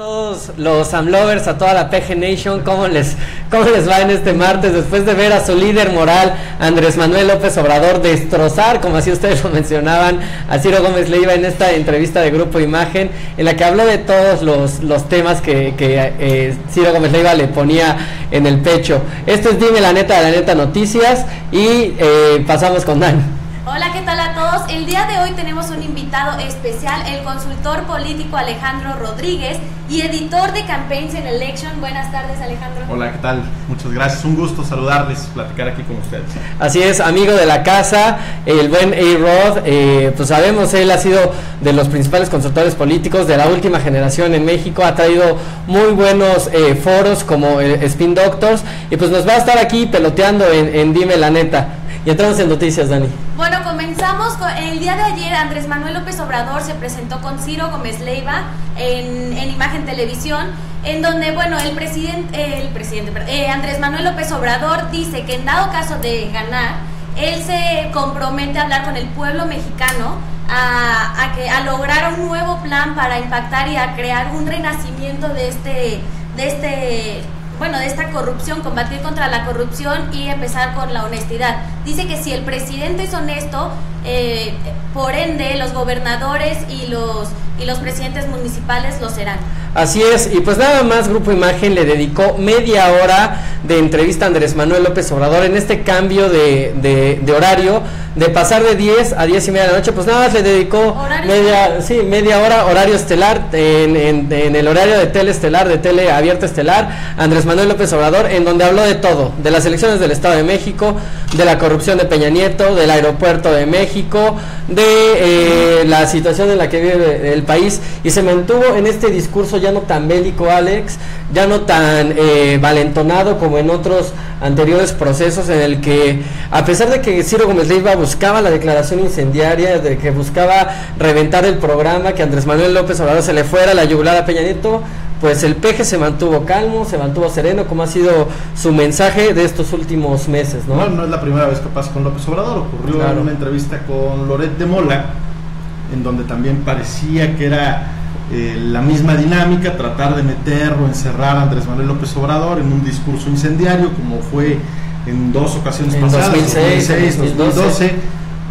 todos los AMLovers, a toda la PG Nation, ¿cómo les va en este martes? Después de ver a su líder moral, Andrés Manuel López Obrador, destrozar, como así ustedes lo mencionaban, a Ciro Gómez Leiva en esta entrevista de Grupo Imagen, en la que habló de todos los temas que Ciro Gómez Leiva le ponía en el pecho. Esto es Dime la Neta Noticias y pasamos con Dan. Hola, ¿qué tal a todos? El día de hoy tenemos un invitado especial, el consultor político Alejandro Rodríguez y editor de Campaigns and Election. Buenas tardes, Alejandro. Hola, ¿qué tal? Muchas gracias, un gusto saludarles, platicar aquí con ustedes. Así es, amigo de la casa, el buen A-Rod, pues sabemos, él ha sido de los principales consultores políticos de la última generación en México, ha traído muy buenos foros como Spin Doctors, y pues nos va a estar aquí peloteando en Dime la Neta. Y entramos en noticias, Dani. Bueno, comenzamos con el día de ayer. Andrés Manuel López Obrador se presentó con Ciro Gómez Leiva en Imagen Televisión, en donde, bueno, Andrés Manuel López Obrador dice que en dado caso de ganar, él se compromete a hablar con el pueblo mexicano a lograr un nuevo plan para impactar y a crear un renacimiento de esta corrupción, combatir contra la corrupción y empezar con la honestidad. Dice que si el presidente es honesto, por ende los gobernadores y los presidentes municipales lo serán. Así es, y pues nada más Grupo Imagen le dedicó media hora de entrevista a Andrés Manuel López Obrador en este cambio de horario, de pasar de 10 a 10 y media de la noche. Pues nada más le dedicó media hora, horario estelar, en el horario de tele estelar, de tele abierta estelar, Andrés Manuel López Obrador, en donde habló de todo, de las elecciones del Estado de México, de la corrupción de Peña Nieto, del aeropuerto de México, de la situación en la que vive el país, y se mantuvo en este discurso ya no tan bélico, Alex, ya no tan valentonado como en otros anteriores procesos, en el que, a pesar de que Ciro Gómez Leiva buscaba la declaración incendiaria, de que buscaba reventar el programa, que Andrés Manuel López Obrador se le fuera la yugular a Peña Nieto, pues el peje se mantuvo calmo, se mantuvo sereno, como ha sido su mensaje de estos últimos meses, ¿no? No es la primera vez que pasa con López Obrador, ocurrió en una entrevista con Loret de Mola, en donde también parecía que era la misma dinámica, tratar de meter o encerrar a Andrés Manuel López Obrador en un discurso incendiario, como fue en dos ocasiones pasadas, 2006, 2012,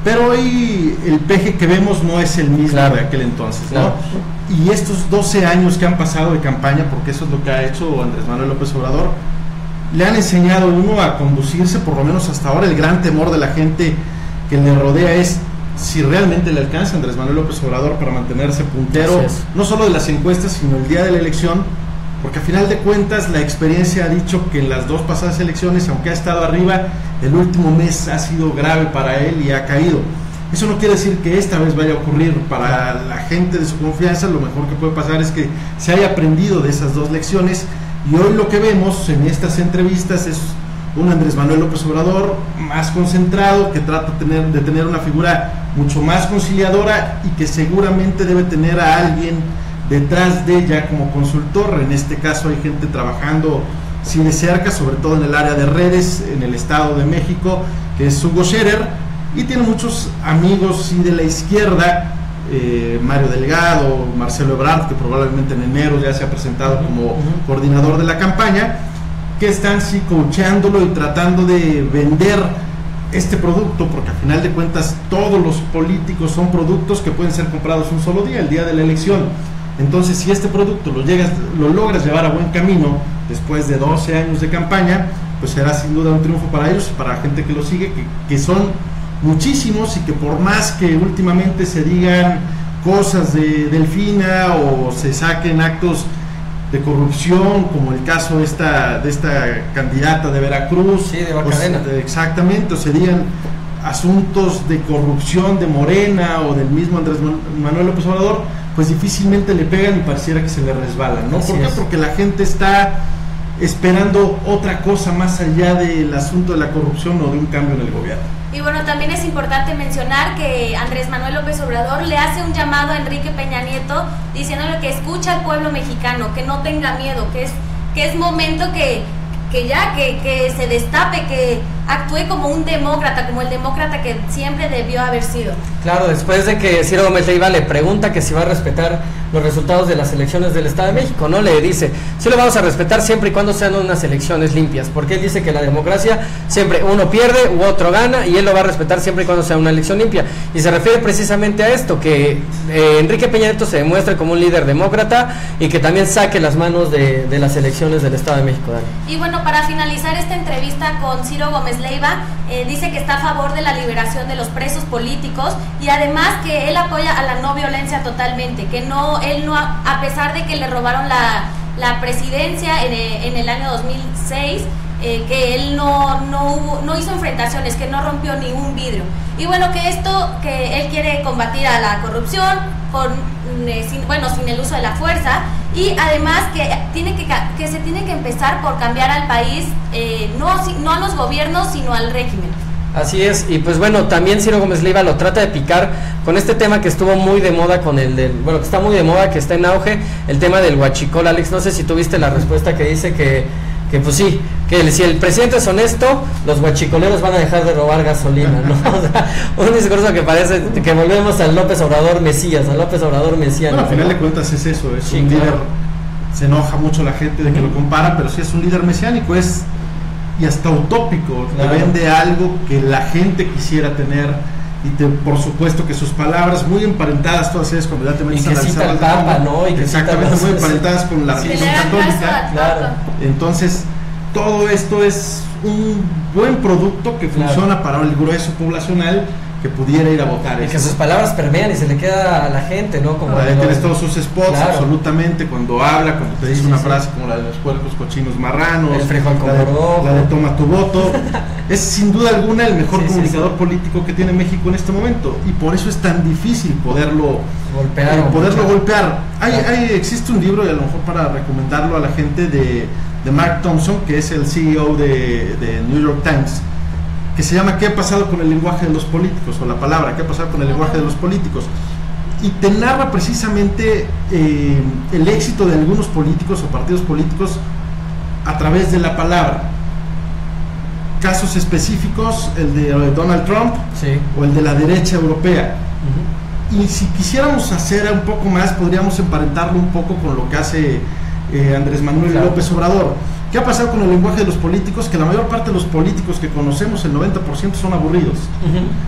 pero hoy el peje que vemos no es el mismo de aquel entonces, ¿no? Y estos 12 años que han pasado de campaña, porque eso es lo que ha hecho Andrés Manuel López Obrador, le han enseñado uno a conducirse, por lo menos hasta ahora. El gran temor de la gente que le rodea es si realmente le alcanza a Andrés Manuel López Obrador para mantenerse puntero, no solo de las encuestas, sino el día de la elección, porque a final de cuentas la experiencia ha dicho que en las dos pasadas elecciones, aunque ha estado arriba, el último mes ha sido grave para él y ha caído. Eso no quiere decir que esta vez vaya a ocurrir. Para la gente de su confianza, lo mejor que puede pasar es que se haya aprendido de esas dos lecciones, y hoy lo que vemos en estas entrevistas es un Andrés Manuel López Obrador más concentrado, que trata de tener una figura mucho más conciliadora, y que seguramente debe tener a alguien detrás de ella como consultor. En este caso hay gente trabajando sí de cerca, sobre todo en el área de redes en el Estado de México, que es Hugo Scherer, y tiene muchos amigos sí de la izquierda, Mario Delgado, Marcelo Ebrard, que probablemente en enero ya se ha presentado como coordinador de la campaña, que están sí coacheándolo y tratando de vender este producto, porque al final de cuentas todos los políticos son productos que pueden ser comprados un solo día, el día de la elección. Entonces, si este producto lo logras llevar a buen camino después de 12 años de campaña, pues será sin duda un triunfo para ellos y para la gente que lo sigue, que son muchísimos, y que por más que últimamente se digan cosas de Delfina o se saquen actos de corrupción, como el caso de esta candidata de Veracruz, de Barcarena, exactamente, o se digan asuntos de corrupción de Morena o del mismo Andrés Manuel López Obrador, pues difícilmente le pegan y pareciera que se le resbalan, ¿no? ¿Por qué? Porque la gente está esperando otra cosa más allá del asunto de la corrupción o de un cambio en el gobierno. Y bueno, también es importante mencionar que Andrés Manuel López Obrador le hace un llamado a Enrique Peña Nieto, diciéndole que escucha al pueblo mexicano, que no tenga miedo, que es momento que se destape, actúe como un demócrata, como el demócrata que siempre debió haber sido. Claro, después de que Ciro Gómez Leiva le pregunta que si va a respetar los resultados de las elecciones del Estado de México, ¿no? Le dice, sí lo vamos a respetar siempre y cuando sean unas elecciones limpias, porque él dice que la democracia siempre uno pierde u otro gana, y él lo va a respetar siempre y cuando sea una elección limpia, y se refiere precisamente a esto, que Enrique Peña Nieto se demuestre como un líder demócrata y que también saque las manos de las elecciones del Estado de México. Dani. Y bueno, para finalizar esta entrevista con Ciro Gómez Leiva, dice que está a favor de la liberación de los presos políticos, y además que él apoya a la no violencia totalmente, que él no, a pesar de que le robaron la presidencia en el año 2006, que él no hizo enfrentaciones, que no rompió ningún vidrio. Y bueno, que él quiere combatir a la corrupción sin el uso de la fuerza, y además que se tiene que empezar por cambiar al país, no a los gobiernos, sino al régimen. Así es, y pues bueno, también Ciro Gómez Leiva lo trata de picar con este tema que estuvo muy de moda, que está muy de moda, que está en auge, el tema del huachicol. Alex, no sé si tuviste la respuesta que dice que pues sí, que si el presidente es honesto, los huachicoleros van a dejar de robar gasolina, ¿no? O sea, un discurso que parece que volvemos al López Obrador Mesías, al López Obrador mesiano. Bueno, al final de cuentas es eso, es un líder, se enoja mucho la gente de que lo compara, pero sí es un líder mesiánico, y hasta utópico, te vende algo que la gente quisiera tener, y por supuesto que sus palabras muy emparentadas, todas ellas cuando ya te metes a analizar el Papa, ¿no? Y exactamente, muy emparentadas con la religión católica. Claro. Entonces, todo esto es un buen producto que funciona para el grueso poblacional que pudiera ir a votar. Y que sus palabras permean y se le queda a la gente, ¿no? Como tienes todos sus spots, absolutamente, cuando habla, cuando te dice una frase como la de los puercos cochinos marranos, el frijol con la de toma tu voto. Es sin duda alguna el mejor comunicador político que tiene México en este momento, y por eso es tan difícil poderlo golpear. Existe un libro, y a lo mejor para recomendarlo a la gente, de Mark Thompson, que es el CEO de New York Times, que se llama ¿Qué ha pasado con el lenguaje de los políticos? O la palabra, ¿qué ha pasado con el lenguaje de los políticos? Y te narra precisamente el éxito de algunos políticos o partidos políticos a través de la palabra. Casos específicos, el de Donald Trump, o el de la derecha europea. Y si quisiéramos hacer un poco más, podríamos emparentarlo un poco con lo que hace Andrés Manuel López Obrador. ¿Qué ha pasado con el lenguaje de los políticos? Que la mayor parte de los políticos que conocemos, el 90%, son aburridos.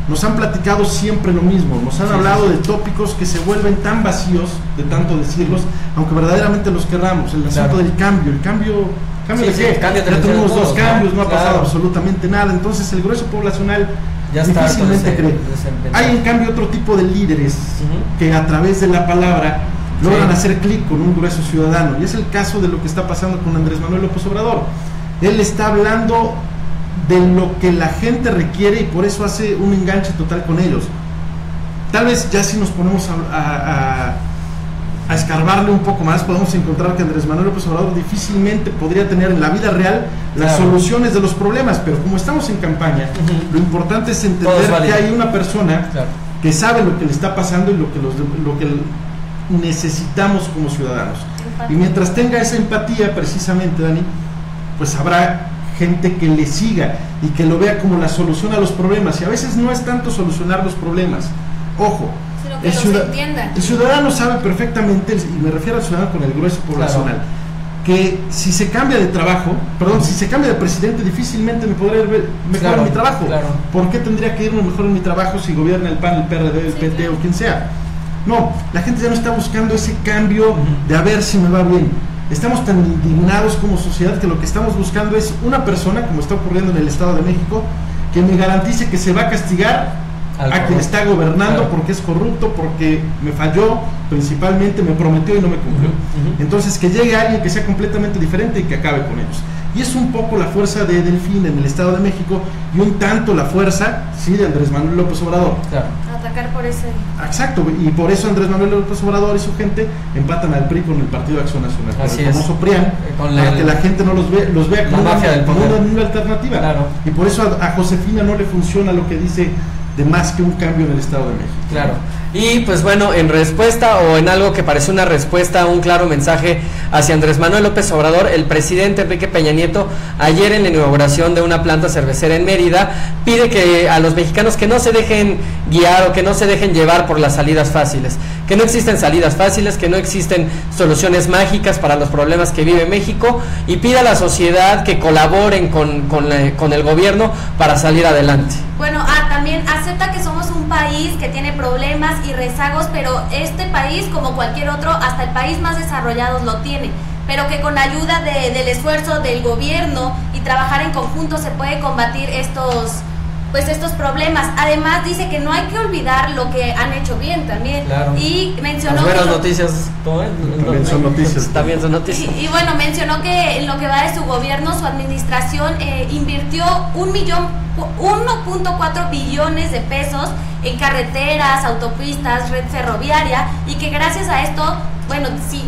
Nos han platicado siempre lo mismo, nos han hablado de tópicos que se vuelven tan vacíos de tanto decirlos, aunque verdaderamente los querramos. El asunto del cambio, ¿el cambio de qué? Ya tenemos 2 cambios, no ha pasado absolutamente nada. Entonces el grueso poblacional difícilmente cree. Hay en cambio otro tipo de líderes que a través de la palabra logran hacer clic con un grueso ciudadano, y es el caso de lo que está pasando con Andrés Manuel López Obrador. Él está hablando de lo que la gente requiere, y por eso hace un enganche total con ellos. Tal vez ya si nos ponemos a escarbarle un poco más, podemos encontrar que Andrés Manuel López Obrador difícilmente podría tener en la vida real las soluciones de los problemas, pero como estamos en campaña, lo importante es entender que hay una persona que sabe lo que le está pasando y lo que necesitamos como ciudadanos. Y mientras tenga esa empatía, precisamente, Dani, pues habrá gente que le siga y que lo vea como la solución a los problemas. Y a veces no es tanto solucionar los problemas, ojo, el ciudadano sabe perfectamente, y me refiero al ciudadano con el grueso poblacional, que si se cambia de trabajo, si se cambia de presidente, difícilmente me podré ir mejor en mi trabajo. ¿Por qué tendría que irme mejor en mi trabajo si gobierna el PAN, el PRD, el PT o quien sea? No, la gente ya no está buscando ese cambio de a ver si me va bien. Estamos tan indignados como sociedad que lo que estamos buscando es una persona, como está ocurriendo en el Estado de México, que me garantice que se va a castigar a quien está gobernando porque es corrupto, porque me falló, principalmente me prometió y no me cumplió. Entonces que llegue alguien que sea completamente diferente y que acabe con ellos. Y es un poco la fuerza de Delfín en el Estado de México, y un tanto la fuerza, de Andrés Manuel López Obrador. atacar por ese. Exacto, y por eso Andrés Manuel López Obrador y su gente empatan al PRI con el Partido de Acción Nacional, Así con el famoso PRIAN, para que la gente no los vea como una alternativa. Claro. Y por eso a Josefina no le funciona lo que dice de más que un cambio en el Estado de México. Claro. Y pues bueno, en respuesta o en algo que parece una respuesta, un claro mensaje hacia Andrés Manuel López Obrador, el presidente Enrique Peña Nieto, ayer en la inauguración de una planta cervecera en Mérida, pide que a los mexicanos que no se dejen guiar o que no se dejen llevar por las salidas fáciles, que no existen salidas fáciles, que no existen soluciones mágicas para los problemas que vive México, y pide a la sociedad que colaboren con el gobierno para salir adelante. Bueno, también acepta que somos un país que tiene problemas y rezagos, pero este país, como cualquier otro, hasta el país más desarrollado lo tiene, pero que con ayuda del esfuerzo del gobierno y trabajar en conjunto se puede combatir estos problemas. Además dice que no hay que olvidar lo que han hecho bien también. Claro. Y mencionó las buenas noticias también son noticias. También son noticias. Y bueno, mencionó que en lo que va de su gobierno, su administración invirtió 1.4 billones de pesos en carreteras, autopistas, red ferroviaria, y que gracias a esto, bueno, si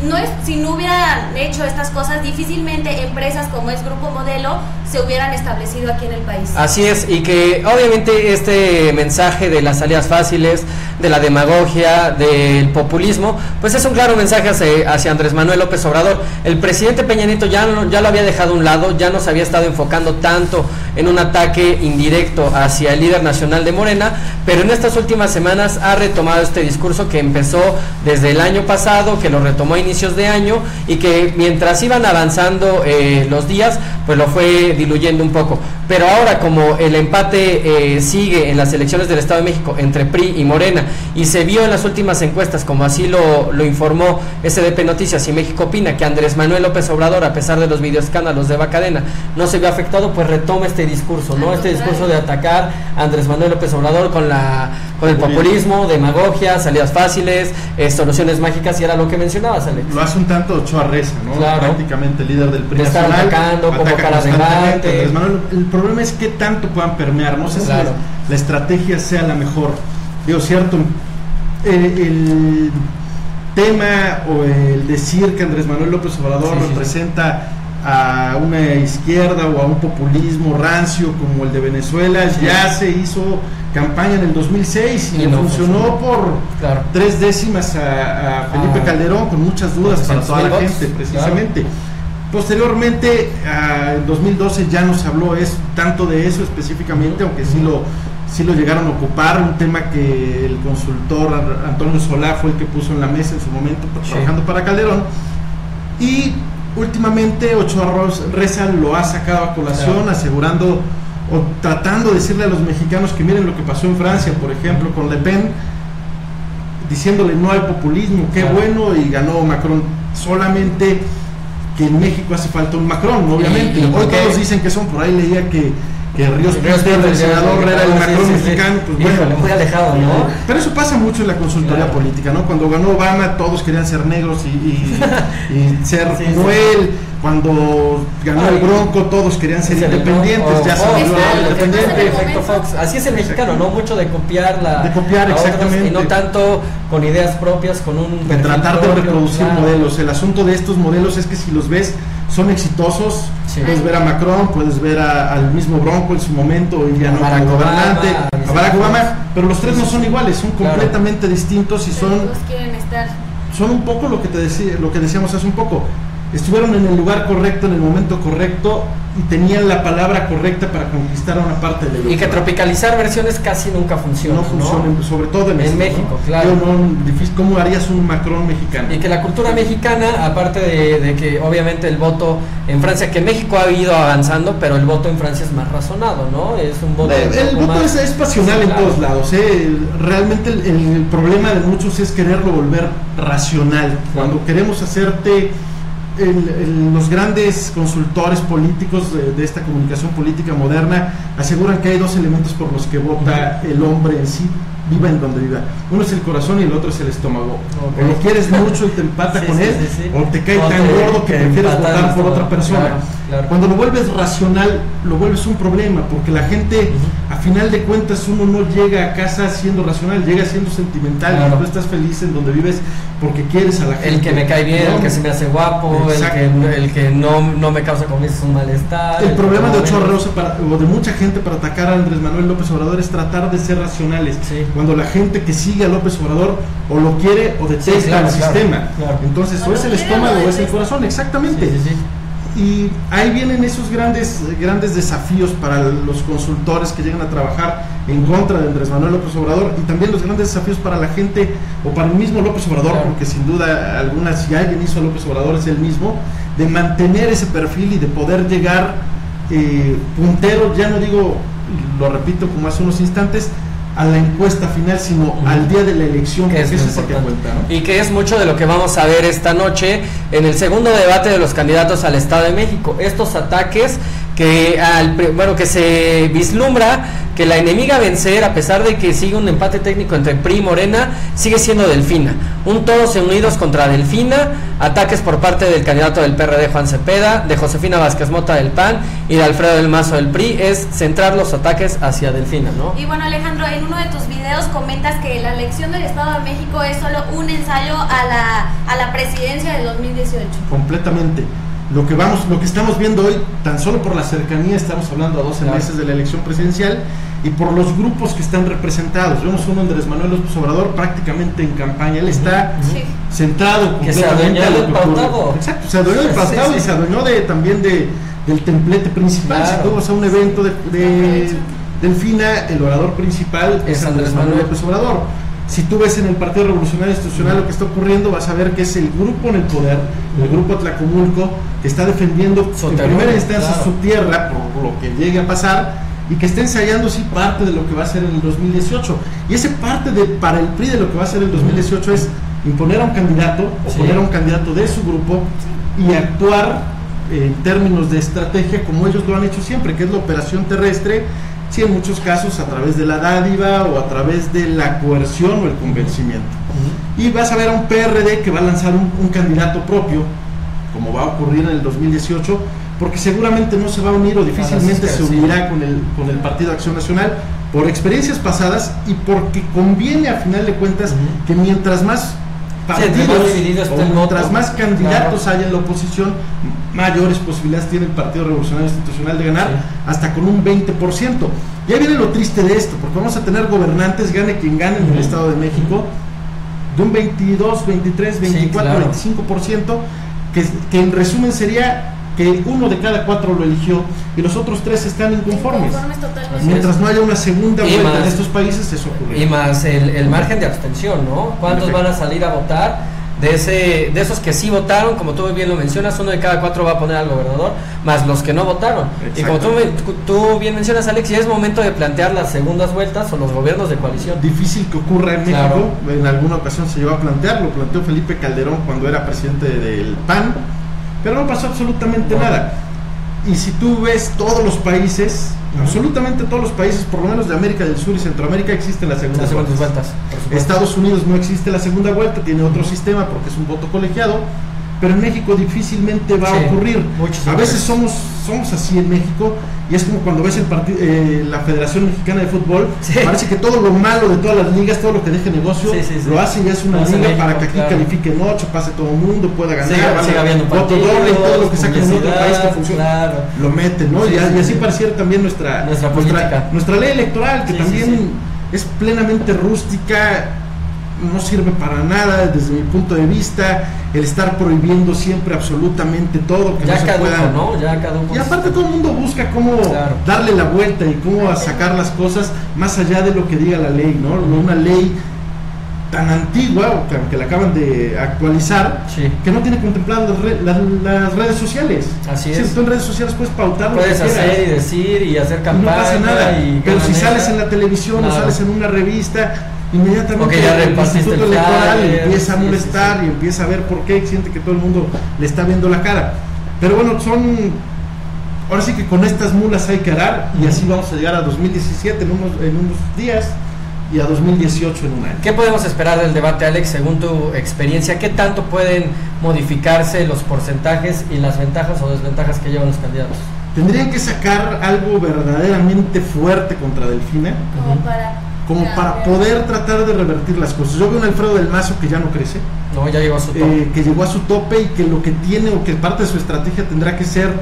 no hubieran hecho estas cosas, difícilmente empresas como es Grupo Modelo se hubieran establecido aquí en el país. Así es, y que obviamente este mensaje de las salidas fáciles, de la demagogia, del populismo, pues es un claro mensaje hacia Andrés Manuel López Obrador. El presidente Peña Nieto ya lo había dejado a un lado, ya no se había estado enfocando tanto en un ataque indirecto hacia el líder nacional de Morena, pero en estas últimas semanas ha retomado este discurso que empezó desde el año pasado, que lo retomó a inicios de año, y que mientras iban avanzando los días, pues lo fue diluyendo un poco. Pero ahora, como el empate sigue en las elecciones del Estado de México entre PRI y Morena, y se vio en las últimas encuestas, como así lo informó SDP Noticias y México Opina, que Andrés Manuel López Obrador, a pesar de los videoescándalos de Bacadena, no se vio afectado, pues retoma este discurso, ¿no? Este discurso de atacar a Andrés Manuel López Obrador con el populismo, demagogia, salidas fáciles, soluciones mágicas, y era lo que mencionabas, Alex. Lo hace un tanto Ochoa Reza, ¿no? Claro. Prácticamente líder del PRI nacional, atacando, convocar a debate. El problema es qué tanto puedan permear, no sé si la estrategia sea la mejor. Digo, cierto, el tema o el decir que Andrés Manuel López Obrador representa a una izquierda o a un populismo rancio como el de Venezuela, ya se hizo campaña en el 2006 y le funcionó por 3 décimas a Felipe Calderón, con muchas dudas para toda la gente, precisamente. Posteriormente, en 2012 ya no se habló tanto de eso específicamente, aunque sí lo llegaron a ocupar, un tema que el consultor Antonio Solá fue el que puso en la mesa en su momento, trabajando para Calderón, y últimamente Ochoa Reza lo ha sacado a colación, asegurando o tratando de decirle a los mexicanos que miren lo que pasó en Francia, por ejemplo, con Le Pen, diciéndole no al populismo, qué bueno, y ganó Macron. Solamente que en México hace falta un Macron, obviamente. Hoy todos dicen que son, por ahí leía que Ríos Pinto, el senador, era el Macron mexicano, pues bueno, muy alejado, ¿no? Pero eso pasa mucho en la consultoría política, ¿no? Cuando ganó Obama todos querían ser negros y ser como él. Cuando ganó el Bronco todos querían ser independientes, ya se volvió independiente. Efecto Fox. Así es el mexicano, ¿no? Mucho de copiar exactamente, otros, y no tanto con ideas propias, con un de tratar de reproducir modelos. El asunto de estos modelos es que si los ves son exitosos, puedes ver a Macron, puedes ver al mismo Bronco en su momento y ya no como gobernante, a Barack Obama, pero los tres no son iguales, son completamente distintos y son un poco lo que decíamos hace un poco. Estuvieron en el lugar correcto, en el momento correcto, y tenían la palabra correcta para conquistar a una parte del y que tropicalizar versiones casi nunca funciona. No funciona, sobre todo en México, ¿no? claro. Difícil, ¿cómo harías un Macron mexicano? Y que la cultura mexicana, aparte de que obviamente el voto en Francia, que México ha ido avanzando, pero el voto en Francia es más razonado, ¿no? Es un voto. El voto es pasional en todos lados. Realmente el problema de muchos es quererlo volver racional. Cuando queremos hacerte. Los grandes consultores políticos de esta comunicación política moderna aseguran que hay 2 elementos por los que vota el hombre en sí, viva en donde viva. Uno es el corazón y el otro es el estómago. O lo quieres mucho y te empata con él, o te cae tan gordo que prefieres votar por otra persona. claro. Cuando lo vuelves racional, lo vuelves un problema, porque la gente, a final de cuentas, uno no llega a casa siendo racional, llega siendo sentimental, claro. y tú estás feliz en donde vives porque quieres a la gente. El que me cae bien, ¿no? El que se me hace guapo, el que no me causa con eso un malestar. El problema de Ochoa Rosa o de mucha gente para atacar a Andrés Manuel López Obrador es tratar de ser racionales. Sí. Cuando la gente que sigue a López Obrador o lo quiere o detesta el sistema. Claro. Entonces, o es el estómago o es el corazón, exactamente. Sí. Y ahí vienen esos grandes desafíos para los consultores que llegan a trabajar en contra de Andrés Manuel López Obrador, y también los grandes desafíos para la gente o para el mismo López Obrador, claro. Porque sin duda alguna, si alguien hizo a López Obrador es él mismo, de mantener ese perfil y de poder llegar puntero, ya no digo, lo repito como hace unos instantes, a la encuesta final, sino al día de la elección, que porque es eso es que cuenta, ¿no? Y que es mucho de lo que vamos a ver esta noche en el segundo debate de los candidatos al Estado de México. Estos ataques que se vislumbra que la enemiga a vencer, a pesar de que sigue un empate técnico entre PRI y Morena, sigue siendo Delfina. Un todos unidos contra Delfina, ataques por parte del candidato del PRD Juan Cepeda, de Josefina Vázquez Mota del PAN y de Alfredo del Mazo del PRI, es centrar los ataques hacia Delfina, ¿no? Y bueno, Alejandro, en uno de tus videos comentas que la elección del Estado de México es solo un ensayo a la presidencia del 2018. Completamente. Lo que estamos viendo hoy, tan solo por la cercanía, estamos hablando a 12 meses de la elección presidencial, y por los grupos que están representados. Vemos uno Andrés Manuel López Obrador prácticamente en campaña, él está centrado completamente a lo que ocurre. Exacto, se adueñó del pautado y se adueñó también del templete principal. Claro. Si tú vas a un evento de Delfina, el orador principal es Andrés Manuel López Obrador. Si tú ves en el Partido Revolucionario Institucional lo que está ocurriendo, vas a ver que es el grupo en el poder, el grupo Tlacomulco, que está defendiendo en primera instancia su tierra por lo que llegue a pasar, y que está ensayando parte de lo que va a ser en el 2018. Y ese parte para el PRI de lo que va a ser el 2018 es imponer a un candidato, poner a un candidato de su grupo y actuar en términos de estrategia como ellos lo han hecho siempre, que es la operación terrestre. Sí, en muchos casos a través de la dádiva o a través de la coerción o el convencimiento. Y vas a ver a un PRD que va a lanzar un candidato propio, como va a ocurrir en el 2018, porque seguramente no se va a unir o difícilmente se unirá con el Partido Acción Nacional por experiencias pasadas y porque conviene a final de cuentas que mientras más partidos o mientras más candidatos haya en la oposición, mayores posibilidades tiene el Partido Revolucionario Institucional de ganar, hasta con un 20%. Y ahí viene lo triste de esto, porque vamos a tener gobernantes, gane quien gane en el Estado de México, de un 22, 23, 24, 25%, que en resumen sería que uno de cada 4 lo eligió y los otros 3 están inconformes. Mientras no haya una segunda vuelta en estos países, eso ocurre. Y más el margen de abstención, ¿no? ¿Cuántos van a salir a votar? De esos que sí votaron, como tú bien lo mencionas, uno de cada 4 va a poner al gobernador, más los que no votaron. Y como tú bien mencionas, Alex, ya es momento de plantear las segundas vueltas o los gobiernos de coalición. Difícil que ocurra en México, en alguna ocasión se llegó a plantear, lo planteó Felipe Calderón cuando era presidente del PAN, pero no pasó absolutamente nada. Y si tú ves todos los países, absolutamente todos los países, por lo menos de América del Sur y Centroamérica, existen las segundas vueltas. Estados Unidos no existe la segunda vuelta, tiene otro sistema porque es un voto colegiado, pero en México difícilmente va a ocurrir. A veces somos así en México, y es como cuando ves la Federación Mexicana de Fútbol, parece que todo lo malo de todas las ligas, todo lo que deje negocio, lo hace y hace una liga para que aquí califiquen 8, pase todo el mundo, pueda ganar, siga habiendo voto doble y todo lo que saca en otro país que funciona, lo meten, ¿no? Y así pareciera también nuestra ley electoral, que también es plenamente rústica, no sirve para nada desde mi punto de vista, el estar prohibiendo siempre absolutamente todo, que ya no se pueda, ¿no? Ya caduco. Y aparte todo el mundo busca cómo darle la vuelta y cómo sacar las cosas más allá de lo que diga la ley, ¿no? Una ley tan antigua, que la acaban de actualizar, que no tiene contempladas las redes sociales. Así es. Si tú en redes sociales puedes pautar lo que quieras, hacer y decir y hacer campaña, no pasa nada, pero si sales en la televisión o sales en una revista, inmediatamente el Instituto Electoral empieza a molestar y empieza a ver por qué, siente que todo el mundo le está viendo la cara. Pero bueno, ahora sí que con estas mulas hay que arar, y así vamos a llegar a 2017 en unos días, y a 2018 en un año. ¿Qué podemos esperar del debate, Alex, según tu experiencia? ¿Qué tanto pueden modificarse los porcentajes y las ventajas o desventajas que llevan los candidatos? Tendrían que sacar algo verdaderamente fuerte contra Delfina, como para poder tratar de revertir las cosas. Yo veo un Alfredo del Mazo que ya no crece. No, ya llegó a su tope. Que llegó a su tope y que lo que tiene o que parte de su estrategia tendrá que ser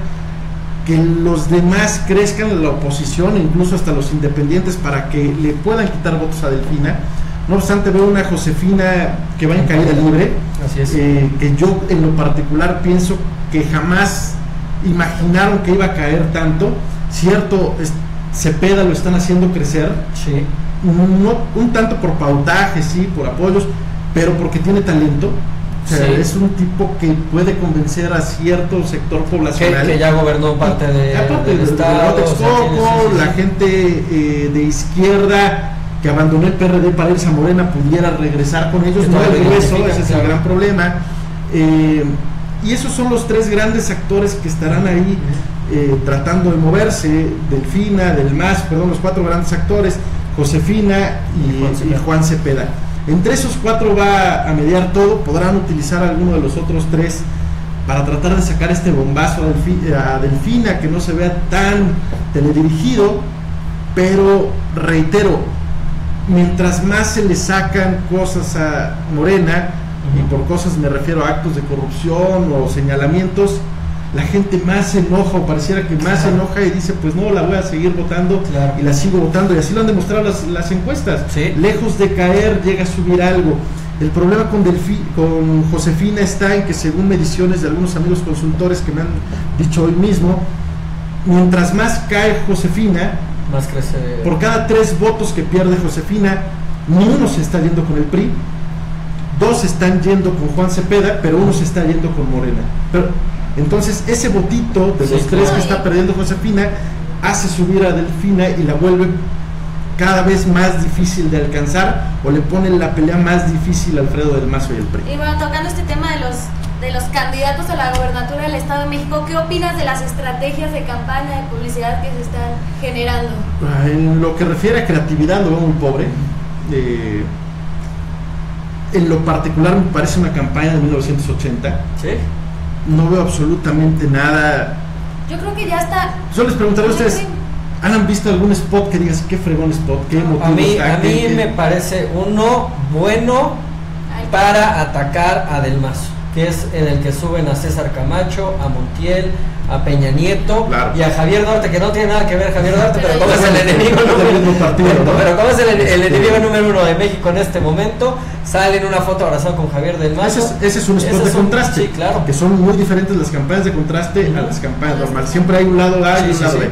que los demás crezcan, la oposición, incluso hasta los independientes, para que le puedan quitar votos a Delfina. No obstante, veo una Josefina que va en caída libre. Así es. Que yo en lo particular pienso que jamás imaginaron que iba a caer tanto. Cierto, Cepeda lo están haciendo crecer. Sí. No un tanto por pautaje, sí, por apoyos, pero porque tiene talento. O sea, sí, es un tipo que puede convencer a cierto sector poblacional. Que ya gobernó parte del Estado. La gente de izquierda que abandonó el PRD para irse a Morena pudiera regresar con ellos. No el regreso, ese es el gran problema. Y esos son los tres grandes actores que estarán ahí tratando de moverse. Delfina, Del Mas, los cuatro grandes actores, Josefina y Juan Cepeda. Entre esos cuatro va a mediar todo. Podrán utilizar alguno de los otros tres para tratar de sacar este bombazo a Delfina, que no se vea tan teledirigido, pero reitero, mientras más se le sacan cosas a Morena, y por cosas me refiero a actos de corrupción o señalamientos, la gente más se enoja, o pareciera que más se enoja y dice, pues no, la voy a seguir votando, y la sigo votando, y así lo han demostrado las encuestas. Sí. Lejos de caer, llega a subir algo. El problema con Josefina está en que, según mediciones de algunos amigos consultores que me han dicho hoy mismo, mientras más cae Josefina, más crece. Por cada 3 votos que pierde Josefina, ni uno se está yendo con el PRI, 2 se están yendo con Juan Cepeda, pero uno se está yendo con Morena. Entonces ese votito de los 3 que está perdiendo Josefina hace subir a Delfina y la vuelve cada vez más difícil de alcanzar, o le pone la pelea más difícil a Alfredo del Mazo y el PRI. Y bueno, tocando este tema de los candidatos a la gobernatura del Estado de México, ¿qué opinas de las estrategias de campaña, de publicidad que se están generando? En lo que refiere a creatividad, lo veo muy pobre. En lo particular me parece una campaña de 1980. ¿Sí? No veo absolutamente nada. Yo creo que ya está. Yo les preguntaré a ustedes, ¿han visto algún spot que digas qué fregón spot? ¿Qué motivo? A mí me parece uno bueno para atacar a Del Mazo, que es en el que suben a César Camacho, a Montiel, a Peña Nieto, claro, y a Javier Duarte, que no tiene nada que ver Javier Duarte, pero como es el enemigo el enemigo número 1 de México en este momento, sale en una foto abrazado con Javier Del Mazo. Ese es un spot de contraste. Sí, claro. Que son muy diferentes las campañas de contraste a las campañas normales. Siempre hay un lado A y un lado B.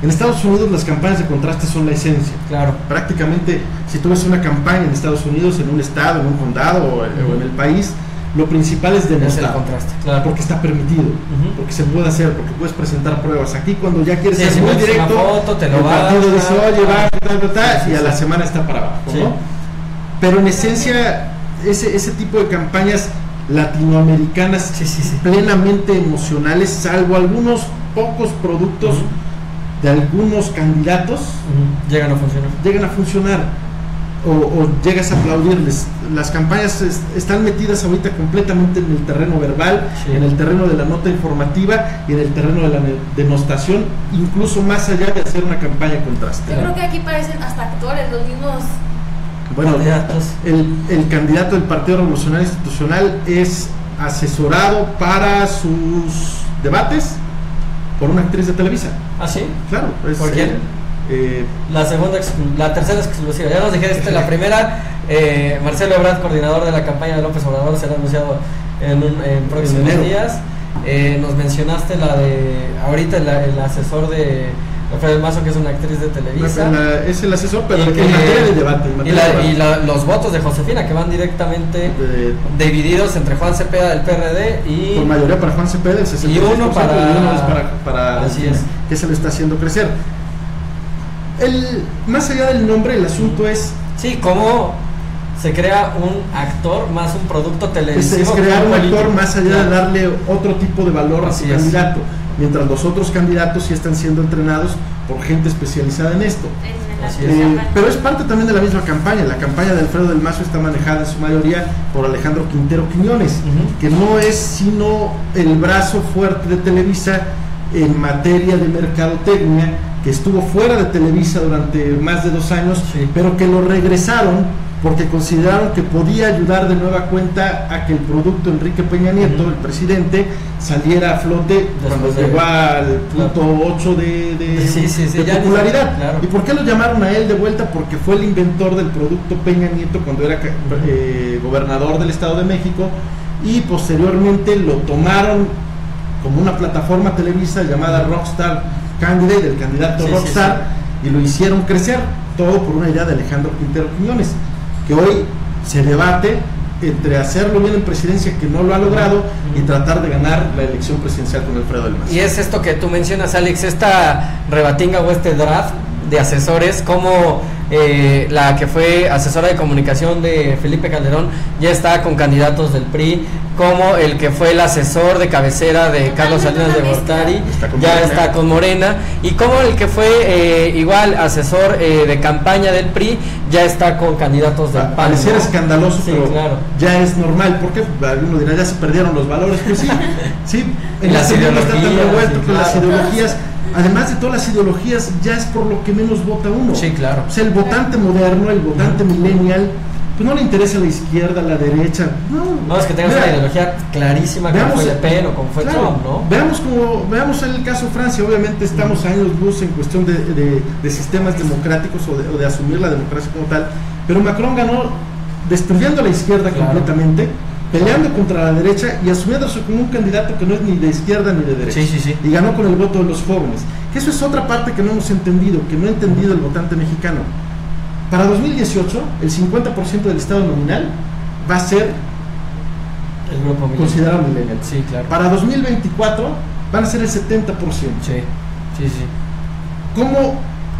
En Estados Unidos las campañas de contraste son la esencia. Claro. Prácticamente, si tú ves una campaña en Estados Unidos, en un estado, en un condado o en el país, lo principal es demostrar, el contraste, claro, porque está permitido, porque se puede hacer, porque puedes presentar pruebas. Aquí cuando ya quieres ser muy directo, foto, te lo el partido dice, oye, va, y a la semana está para abajo, ¿no? Pero en esencia, ese tipo de campañas latinoamericanas plenamente emocionales, salvo algunos pocos productos de algunos candidatos, llegan a funcionar. O llegas a aplaudirles. Las campañas están metidas ahorita completamente en el terreno verbal, en el terreno de la nota informativa y en el terreno de la denostación, incluso más allá de hacer una campaña de contraste. Yo creo que aquí parecen hasta actores, los mismos. Bueno, el candidato del Partido Revolucionario Institucional es asesorado para sus debates por una actriz de Televisa. ¿Ah, sí? Claro. ¿Por quién? La tercera exclusiva. Ya nos dijiste la primera. Marcelo Ebrard, coordinador de la campaña de López Obrador, será anunciado en próximos días. Nos mencionaste la de ahorita el asesor de Alfredo del Mazo, que es una actriz de Televisa. Es el asesor, pero en materia de debate. Los votos de Josefina, que van directamente divididos entre Juan Cepeda del PRD y. Por mayoría para Juan Cepeda, el 66%, y uno para así es. Que se lo está haciendo crecer. Más allá del nombre, el asunto es cómo se crea un actor más un producto televisivo. Es crear un actor más allá de darle otro tipo de valor a su candidato. mientras los otros candidatos sí están siendo entrenados por gente especializada en esto. Pero es parte también de la misma campaña. La campaña de Alfredo del Mazo está manejada en su mayoría por Alejandro Quintero Quiñones, que no es sino el brazo fuerte de Televisa en materia de mercadotecnia, que estuvo fuera de Televisa durante más de 2 años, pero que lo regresaron porque consideraron que podía ayudar de nueva cuenta a que el producto Enrique Peña Nieto, el presidente, saliera a flote cuando llegó al punto 8 de popularidad. Claro. ¿Y por qué lo llamaron a él de vuelta? Porque fue el inventor del producto Peña Nieto cuando era gobernador del Estado de México, y posteriormente lo tomaron como una plataforma Televisa llamada Rockstar Candidate, el candidato Rockstar, y lo hicieron crecer, todo por una idea de Alejandro Quintero Quiñones, que hoy se debate entre hacerlo bien en presidencia, que no lo ha logrado, y tratar de ganar la elección presidencial con Alfredo del Mazo. Y es esto que tú mencionas, Alex, esta rebatinga o este draft de asesores, como la que fue asesora de comunicación de Felipe Calderón ya está con candidatos del PRI, como el que fue el asesor de cabecera de Carlos Salinas de Gortari está con Morena, y como el que fue igual asesor de campaña del PRI ya está con candidatos del PAN. Pareciera escandaloso, pero ya es normal, porque alguno dirá, ya se perdieron los valores, pues sí, en las ideologías está tan revuelto con las ideologías. Además de todas las ideologías, ya es por lo que menos vota uno. Sí, claro. O sea, el votante moderno, el votante millennial, pues no le interesa la izquierda, la derecha. No, es que tengas una ideología clarísima, como fue Le Pen o como fue Trump, ¿no? Veamos el caso de Francia. Obviamente estamos a años luz en cuestión de sistemas democráticos o de asumir la democracia como tal, pero Macron ganó destruyendo a la izquierda completamente, peleando contra la derecha y asumiéndose como un candidato que no es ni de izquierda ni de derecha. Y ganó con el voto de los jóvenes. Que eso es otra parte que no hemos entendido, que no ha entendido el votante mexicano. Para 2018, el 50% del estado nominal va a ser el grupo considerado millennial. Sí, claro. Para 2024 van a ser el 70%. ¿Cómo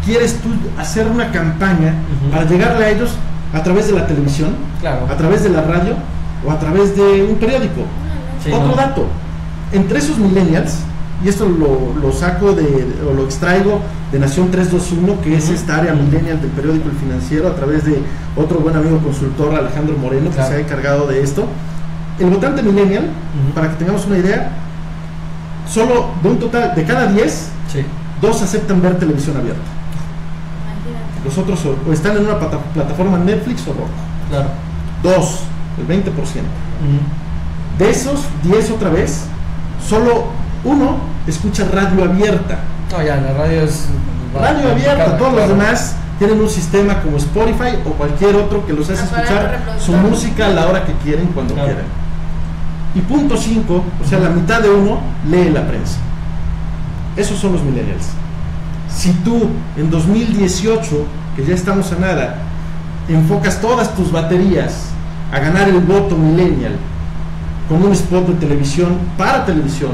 quieres tú hacer una campaña para llegarle a ellos a través de la televisión, a través de la radio o a través de un periódico? Otro dato, entre esos millennials, y esto lo saco o lo extraigo de Nación 321, que es esta área millennial del periódico El Financiero, a través de otro buen amigo consultor, Alejandro Moreno, que se ha encargado de esto. El votante millennial, para que tengamos una idea, solo de un total de cada 10, 2 aceptan ver televisión abierta. Los otros o están en una plataforma Netflix o Roku. 2, el 20%. De esos 10 otra vez, solo 1 escucha radio abierta. La radio es radio abierta. Todos los demás tienen un sistema como Spotify o cualquier otro que los hace escuchar su música a la hora que quieren, cuando quieran. Y punto 5, o sea, la mitad de 1 lee la prensa. Esos son los millennials. Si tú en 2018, que ya estamos a nada, enfocas todas tus baterías a ganar el voto millennial con un spot de televisión para televisión,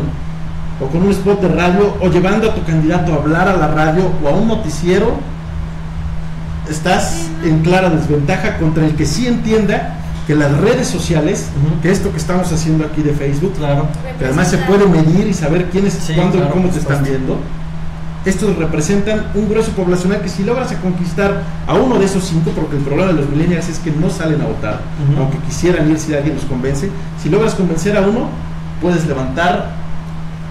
o con un spot de radio, o llevando a tu candidato a hablar a la radio o a un noticiero, estás en clara desventaja contra el que sí entienda que las redes sociales, que esto que estamos haciendo aquí de Facebook, que además se puede medir y saber quiénes, cuándo y cómo te están viendo, estos representan un grueso poblacional que si logras conquistar a uno de esos 5, porque el problema de los millennials es que no salen a votar, aunque quisieran ir si alguien los convence, si logras convencer a uno, puedes levantar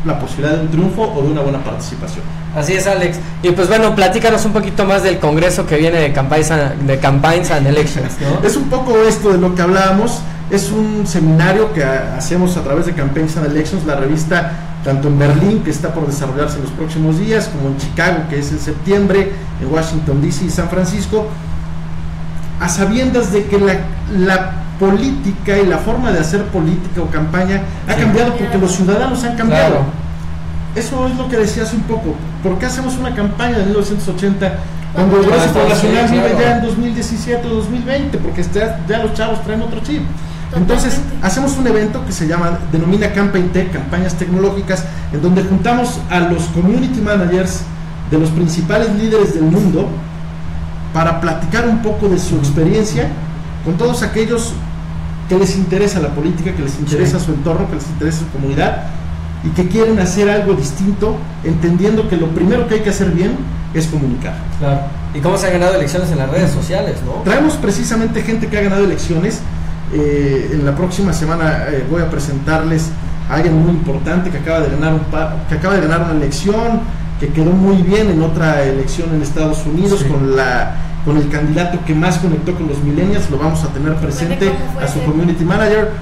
la posibilidad de un triunfo o de una buena participación. Así es, Alex. Y pues bueno, platícanos un poquito más del congreso que viene de Campaigns and Elections, ¿no? Es un poco esto de lo que hablábamos. Es un seminario que hacemos a través de Campaigns and Elections, la revista tanto en Berlín, que está por desarrollarse en los próximos días, como en Chicago, que es en septiembre, en Washington DC y San Francisco, a sabiendas de que la política y la forma de hacer política o campaña ha cambiado, porque los ciudadanos han cambiado. Eso es lo que decía hace un poco. ¿Por qué hacemos una campaña de 1980 cuando el grueso poblacional vive ya en 2017 o 2020? Porque ya los chavos traen otro chip. Entonces hacemos un evento que denomina Campaign Tech, campañas tecnológicas, en donde juntamos a los community managers de los principales líderes del mundo para platicar un poco de su experiencia con todos aquellos que les interesa la política, que les interesa su entorno, que les interesa su comunidad, y que quieren hacer algo distinto, entendiendo que lo primero que hay que hacer bien es comunicar. Claro. ¿Y cómo se han ganado elecciones en las redes sociales, no? Traemos precisamente gente que ha ganado elecciones. En la próxima semana voy a presentarles a alguien muy importante que acaba de ganar una elección, que quedó muy bien en otra elección en Estados Unidos, sí, con el candidato que más conectó con los millennials. Lo vamos a tener presente, a su community manager.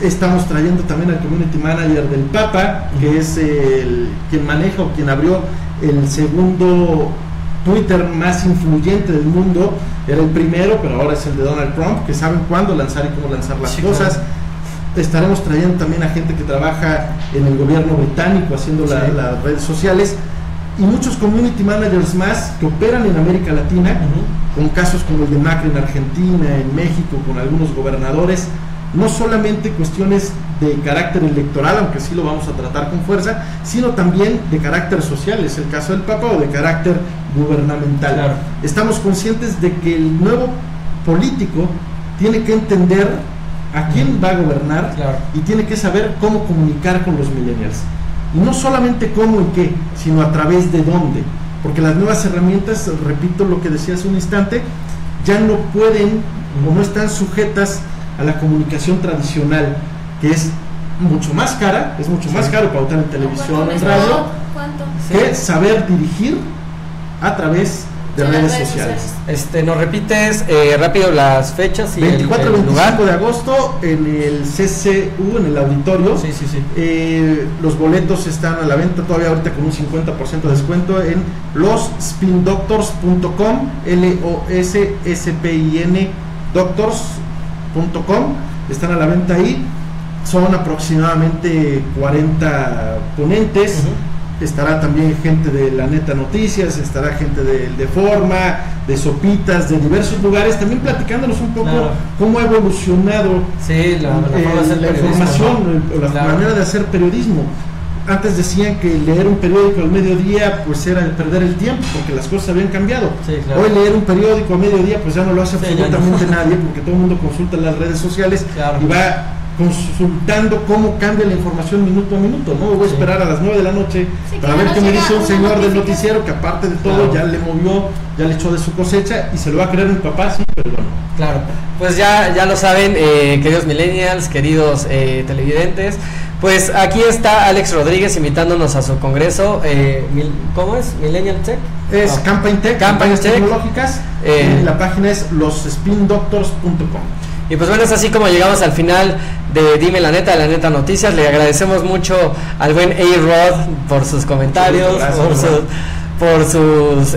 Estamos trayendo también al community manager del Papa, que es quien maneja o quien abrió el segundo Twitter más influyente del mundo. Era el primero, pero ahora es el de Donald Trump, que saben cuándo lanzar y cómo lanzar las cosas. Claro. Estaremos trayendo también a gente que trabaja en el gobierno británico haciendo las redes sociales, y muchos community managers más que operan en América Latina, con casos como el de Macri en Argentina, en México, con algunos gobernadores. No solamente cuestiones de carácter electoral, aunque sí lo vamos a tratar con fuerza, sino también de carácter social, es el caso del Papa, o de carácter gubernamental. Claro. Estamos conscientes de que el nuevo político tiene que entender a quién va a gobernar, claro, y tiene que saber cómo comunicar con los millennials. Y no solamente cómo y qué, sino a través de dónde. Porque las nuevas herramientas, repito lo que decía hace un instante, ya no pueden o no están sujetas a la comunicación tradicional, que es mucho más cara, es mucho más caro pautar en televisión, en radio, que saber dirigir a través de redes sociales. ¿Nos repites rápido las fechas y 24 y 25 de agosto en el CCU, en el auditorio? Sí. Los boletos están a la venta todavía ahorita con un 50% de descuento en losspindoctors.com, LOSSPIN doctors.com, están a la venta ahí. Son aproximadamente 40 ponentes. Estará también gente de La Neta Noticias, estará gente de Forma, de Sopitas, de diversos lugares, también platicándonos un poco cómo ha evolucionado la información, la manera de hacer periodismo. Antes decían que leer un periódico al mediodía pues era perder el tiempo, porque las cosas habían cambiado. Hoy leer un periódico a mediodía pues ya no lo hace absolutamente nadie, porque todo el mundo consulta las redes sociales y va consultando cómo cambia la información minuto a minuto. No voy a esperar a las 9 de la noche para ver qué me dice un señor del noticiero que aparte de todo ya le movió, ya le echó de su cosecha, y se lo va a creer mi papá, sí, pero bueno. Claro, pues ya lo saben, queridos millennials, queridos televidentes. Pues aquí está Alex Rodríguez invitándonos a su congreso. ¿Cómo es? ¿Millennial Tech? Es Campaign Tech, campañas tecnológicas. La página es losspindoctors.com. Y pues bueno, es así como llegamos al final de Dime la Neta, de La Neta Noticias. Le agradecemos mucho al buen A-Rod por sus comentarios, por sus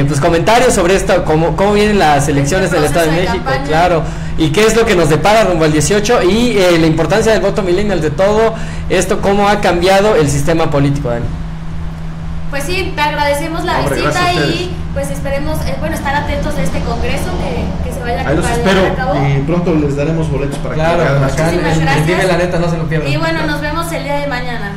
pues comentarios sobre esto, cómo vienen las elecciones del Estado de México, claro, y qué es lo que nos depara rumbo al 18, y la importancia del voto millennial, de todo esto, cómo ha cambiado el sistema político, Dani. Pues sí, te agradecemos la visita y pues esperemos estar atentos de este congreso que se vaya a llevar a cabo. Y pronto les daremos boletos para que hagan. Muchísimas gracias. Dime la Neta, no se lo pierdan. Y bueno, nos vemos el día de mañana.